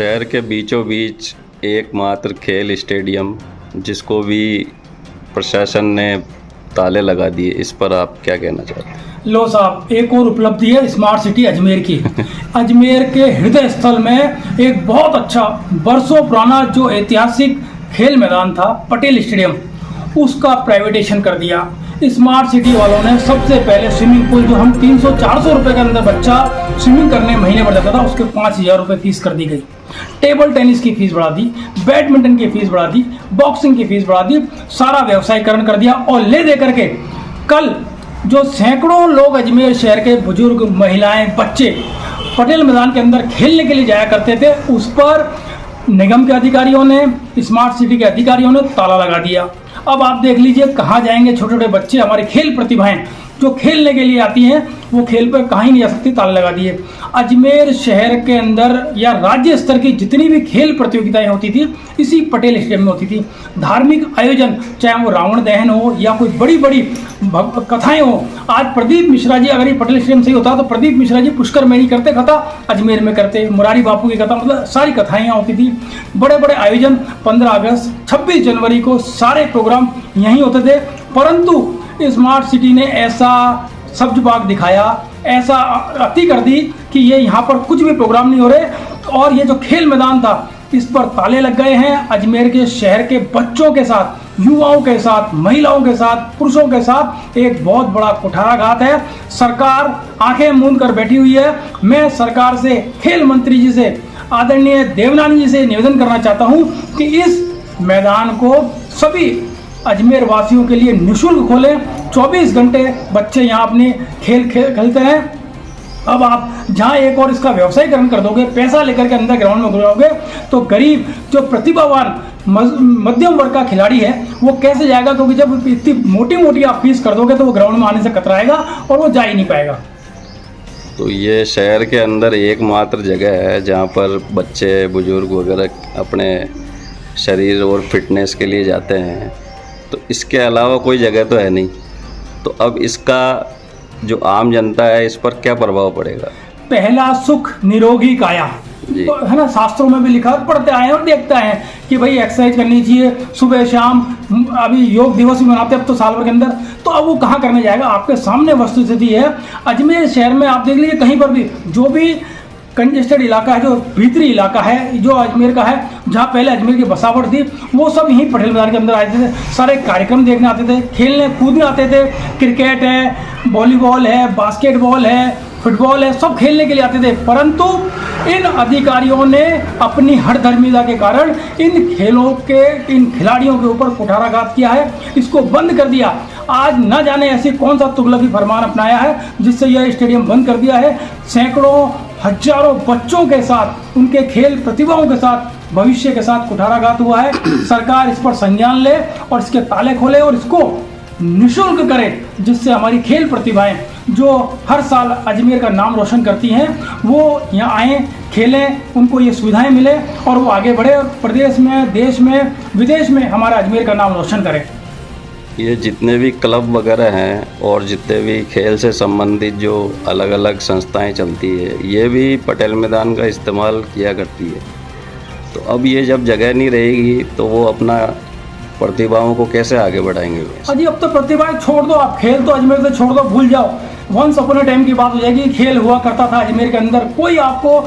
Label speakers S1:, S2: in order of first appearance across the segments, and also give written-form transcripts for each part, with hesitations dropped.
S1: शहर के बीचों बीच एकमात्र खेल स्टेडियम जिसको भी प्रशासन ने ताले लगा दिए, इस पर आप क्या कहना चाहते हैं?
S2: लो साहब, एक और उपलब्धि है स्मार्ट सिटी अजमेर की। अजमेर के हृदय स्थल में एक बहुत अच्छा बरसों पुराना जो ऐतिहासिक खेल मैदान था पटेल स्टेडियम, उसका प्राइवेटेशन कर दिया। स्मार्ट सिटी वालों ने सबसे पहले स्विमिंग पूल जो हम 300-400 रुपए के अंदर बच्चा स्विमिंग करने महीने भर जाता था, उसके 5,000 रुपये फीस कर दी गई। टेबल टेनिस की फीस बढ़ा दी, बैडमिंटन की फीस बढ़ा दी, बॉक्सिंग की फीस बढ़ा दी, सारा व्यवसायीकरण कर दिया। और ले दे करके कल जो सैकड़ों लोग अजमेर शहर के बुजुर्ग, महिलाएं, बच्चे पटेल मैदान के अंदर खेलने के लिए जाया करते थे, उस पर निगम के अधिकारियों ने, स्मार्ट सिटी के अधिकारियों ने ताला लगा दिया। अब आप देख लीजिए कहाँ जाएंगे छोटे छोटे बच्चे, हमारी खेल प्रतिभाएं जो खेलने के लिए आती हैं, वो खेल पर कहीं नहीं जा सकती, ताले लगा दिए। अजमेर शहर के अंदर या राज्य स्तर की जितनी भी खेल प्रतियोगिताएं होती थी इसी पटेल स्टेडियम में होती थी। धार्मिक आयोजन, चाहे वो रावण दहन हो या कोई बड़ी बड़ी कथाएं हो, आज प्रदीप मिश्रा जी, अगर ये पटेल स्टेडियम से ही होता तो प्रदीप मिश्रा जी पुष्कर में नहीं करते कथा, अजमेर में करते। मुरारी बापू की कथा, मतलब सारी कथाएं यहाँ होती थी। बड़े बड़े आयोजन 15 अगस्त, 26 जनवरी को सारे प्रोग्राम यहीं होते थे। परंतु स्मार्ट सिटी ने ऐसा सब्ज बाग दिखाया, ऐसा अति कर दी कि ये यहाँ पर कुछ भी प्रोग्राम नहीं हो रहे। और ये जो खेल मैदान था इस पर ताले लग गए हैं। अजमेर के शहर के बच्चों के साथ, युवाओं के साथ, महिलाओं के साथ, पुरुषों के साथ एक बहुत बड़ा कुठाराघात है। सरकार आंखें मूंद कर बैठी हुई है। मैं सरकार से, खेल मंत्री जी से, आदरणीय देवनानी जी से निवेदन करना चाहता हूँ कि इस मैदान को सभी अजमेर वासियों के लिए निःशुल्क खोलें। 24 घंटे बच्चे यहाँ अपने खेल खेलते हैं। अब आप जहाँ एक और इसका व्यवसायीकरण कर दोगे, पैसा लेकर के अंदर ग्राउंड में घुराओगे, तो गरीब जो प्रतिभावान मध्यम वर्ग का खिलाड़ी है वो कैसे जाएगा? क्योंकि जब इतनी मोटी मोटी आप फीस कर दोगे तो वो ग्राउंड में आने से कतराएगा और वो जा ही नहीं पाएगा।
S1: तो ये शहर के अंदर एकमात्र जगह है जहाँ पर बच्चे, बुजुर्ग वगैरह अपने शरीर और फिटनेस के लिए जाते हैं, तो इसके अलावा कोई जगह तो है नहीं। तो अब इसका जो आम जनता है इस पर क्या प्रभाव पड़ेगा? पहला
S2: सुख निरोगी काया, है ना, शास्त्रों में भी लिखा, पढ़ते आए और देखते हैं कि भाई एक्सरसाइज करनी चाहिए सुबह शाम। अभी योग दिवस भी मनाते हैं अब तो साल भर के अंदर, तो अब वो कहाँ करने जाएगा? आपके सामने वस्तुस्थिति है। अजमेर शहर में आप देख लीजिए कहीं पर भी जो भी कंजेस्टेड इलाका है, जो भीतरी इलाका है जो अजमेर का है, जहाँ पहले अजमेर की बसावट थी, वो सब यहीं पटेल मैदान के अंदर आते थे। सारे कार्यक्रम देखने आते थे, खेलने कूदने आते थे। क्रिकेट है, वॉलीबॉल है, बास्केटबॉल है, फुटबॉल है, सब खेलने के लिए आते थे। परंतु इन अधिकारियों ने अपनी हठधर्मिता के कारण इन खेलों के, इन खिलाड़ियों के ऊपर कुठाराघात किया है, इसको बंद कर दिया। आज न जाने ऐसी कौन सा तुगलकी फरमान अपनाया है जिससे यह स्टेडियम बंद कर दिया है। सैकड़ों हजारों बच्चों के साथ, उनके खेल प्रतिभाओं के साथ, भविष्य के साथ कुठाराघात हुआ है। सरकार इस पर संज्ञान ले और इसके ताले खोले और इसको निःशुल्क करे, जिससे हमारी खेल प्रतिभाएं जो हर साल अजमेर का नाम रोशन करती हैं वो यहाँ आएँ, खेलें, उनको ये सुविधाएं मिले और वो आगे बढ़े और प्रदेश में, देश में, विदेश में हमारा अजमेर का नाम रोशन करें।
S1: ये जितने भी क्लब वगैरह हैं और जितने भी खेल से संबंधित जो अलग अलग संस्थाएं चलती है, ये भी पटेल मैदान का इस्तेमाल किया करती है। तो अब ये जब जगह नहीं रहेगी तो वो अपना प्रतिभाओं को कैसे आगे बढ़ाएंगे?
S2: अजी अब तो प्रतिभाएं छोड़ दो, आप खेल तो अजमेर से छोड़ दो, भूल जाओ। वंस अपॉन अ टाइम की बात हो जाएगी, खेल हुआ करता था अजमेर के अंदर। कोई आपको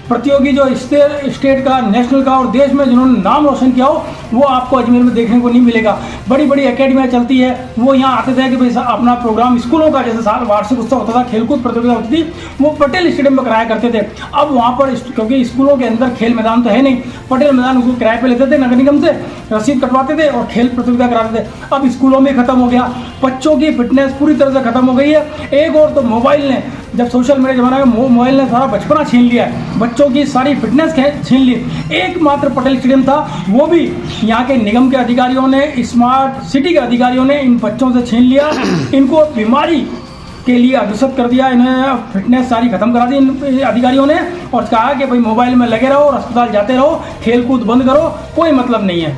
S2: प्रतियोगी जो स्टेट का, नेशनल का और देश में जिन्होंने नाम रोशन किया हो वो आपको अजमेर में देखने को नहीं मिलेगा। बड़ी बड़ी एकेडमियाँ चलती है, वो यहाँ आते थे कि भाई अपना प्रोग्राम स्कूलों का, जैसे साल वार्षिक उत्सव होता था, खेलकूद प्रतियोगिता होती थी, वो पटेल स्टेडियम में कराया करते थे। अब वहाँ पर क्योंकि स्कूलों के अंदर खेल मैदान तो है नहीं, पटेल मैदान उसको किराए पे लेते थे, नगर निगम से रसीद कटवाते थे और खेल प्रतियोगिता कराते थे। अब स्कूलों में खत्म हो गया, बच्चों की फिटनेस पूरी तरह से खत्म हो गई है। एक और तो मोबाइल ने, जब सोशल मीडिया जमाना में मोबाइल ने सारा बचपना छीन लिया है, बच्चों की सारी फिटनेस छीन ली। एकमात्र पटेल स्टेडियम था, वो भी यहाँ के निगम के अधिकारियों ने, स्मार्ट सिटी के अधिकारियों ने इन बच्चों से छीन लिया। इनको बीमारी के लिए अग्रसर कर दिया, इन्हें फिटनेस सारी खत्म करा दी इन अधिकारियों ने और कहा कि भाई मोबाइल में लगे रहो और अस्पताल जाते रहो, खेल कूद बंद करो, कोई मतलब नहीं है।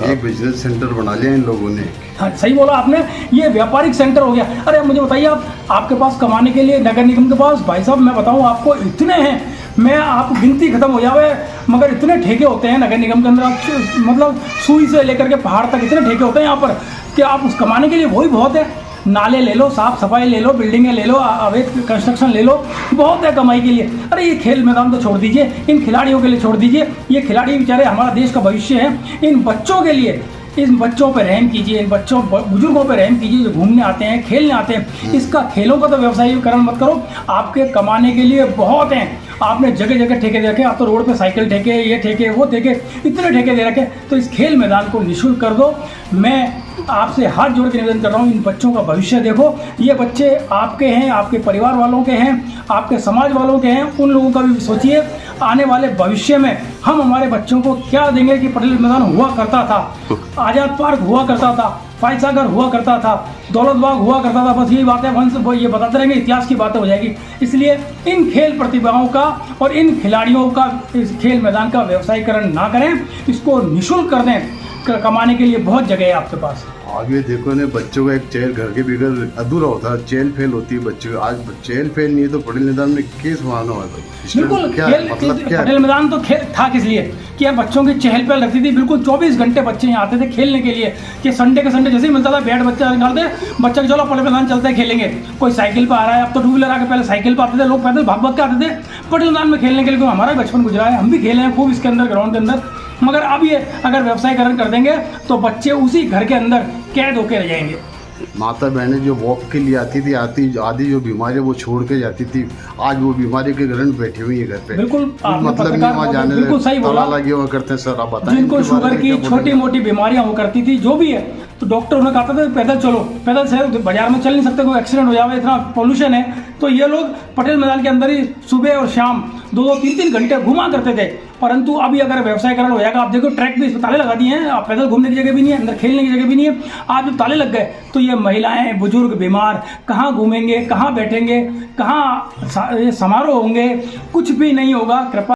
S3: एक बिजनेस सेंटर बना लिया इन लोगों ने।
S2: हाँ सही बोला आपने, ये व्यापारिक सेंटर हो गया। अरे मुझे बताइए, आपके पास कमाने के लिए नगर निगम के पास, भाई साहब मैं बताऊं आपको, इतने हैं मैं आप गिनती खत्म हो जावे, मगर इतने ठेके होते हैं नगर निगम के अंदर, मतलब सुई से लेकर के पहाड़ तक इतने ठेके होते हैं यहाँ पर कि आप उस कमाने के लिए वही बहुत है। नाले ले लो, साफ सफाई ले लो, बिल्डिंगें ले लो, अवैध कंस्ट्रक्शन ले लो, बहुत है कमाई के लिए। अरे ये खेल मैदान तो छोड़ दीजिए, इन खिलाड़ियों के लिए छोड़ दीजिए। ये खिलाड़ी बेचारे हमारा देश का भविष्य है। इन बच्चों के लिए, इन बच्चों पर रहम कीजिए, इन बच्चों बुजुर्गों पर रहम कीजिए जो घूमने आते हैं, खेलने आते हैं। इसका खेलों का तो व्यवसायीकरण मत करो, आपके कमाने के लिए बहुत हैं। आपने जगह जगह ठेके दे रखे, आप तो रोड पे साइकिल ठेके, ये ठेके, वो ठेके, इतने ठेके दे रखे। तो इस खेल मैदान को निःशुल्क कर दो। मैं आपसे हाथ जोड़ के निवेदन कर रहा हूँ, इन बच्चों का भविष्य देखो। ये बच्चे आपके हैं, आपके परिवार वालों के हैं, आपके समाज वालों के हैं। उन लोगों का भी सोचिए, आने वाले भविष्य में हम हमारे बच्चों को क्या देंगे। कि पटेल मैदान हुआ करता था, आज़ाद पार्क हुआ करता था, फायसागर हुआ करता था, दौलत बाग हुआ करता था। बस यही बातें वंश ये बताते रहेंगे, इतिहास की बातें हो जाएगी। इसलिए इन खेल प्रतिभाओं का और इन खिलाड़ियों का इस खेल मैदान का व्यवसायीकरण ना करें, इसको निःशुल्क कर दें। कमाने के लिए बहुत जगह है आपके पास।
S3: आगे देखो ने बच्चों का एक चेल घर के बिगड़ अधूरा होता है, चेल फेल होती है बच्चों की। आज चेल फेल नहीं है तो पटेल मैदान में केस मारना होगा।
S2: बिल्कुल,
S3: क्या
S2: खेल
S3: मतलब क्या
S2: पटेल मैदान तो खेल था किस लिए कि यार बच्चों की चहल पहल रखती थी। बिल्कुल 24 घंटे बच्चे यहाँ आते थे खेलने के लिए, कि संडे के संडे जैसे ही मिलता था बैट बच्चा निकालते, बच्चा के चलो पटेल मैदान चलते हैं खेलेंगे। कोई साइकिल पर आ रहा है, अब तो टू व्हीलर आके, पहले साइकिल पर आते थे लोग, पैदल भाग भाग के आते थे पटेल मैदान में खेलने के लिए। हमारा भी बचपन गुजरा है, हम भी खेले हैं खूब इसके अंदर, ग्राउंड के अंदर। मगर अब ये अगर व्यवसायीकरण कर देंगे तो बच्चे उसी घर के अंदर कैद होकर रह जाएंगे।
S3: माता बहनें जो वॉक के लिए आती थी, आधी जो बीमारी वो छोड़ के जाती थी, आज वो बीमारी के कारण बैठी हुई है घर पे।
S2: बिल्कुल,
S3: मतलब नहीं वहाँ जाने,
S2: बिल्कुल सही बोला।
S3: लगे हुआ करते हैं। सर आप बताएं,
S2: जिनको शुगर की छोटी मोटी बीमारियां हो करती थी, जो भी है, तो डॉक्टर उन्हें कहता था पैदल चलो, पैदल से बाजार में चल नहीं सकते, कोई एक्सीडेंट हो जाए, इतना पोल्यूशन है। तो ये लोग पटेल मैदान के अंदर ही सुबह और शाम 2-3 घंटे घुमा करते थे। परंतु अभी अगर व्यवसायीकरण हो जाएगा, आप देखो ट्रैक पे ताले लगा दिए हैं, आप पैदल घूमने की जगह भी नहीं है, अंदर खेलने की जगह भी नहीं है। आज जब ताले लग गए तो ये महिलाएं, बुजुर्ग, बीमार कहाँ घूमेंगे, कहाँ बैठेंगे, कहाँ समारोह होंगे, कुछ भी नहीं होगा। कृपया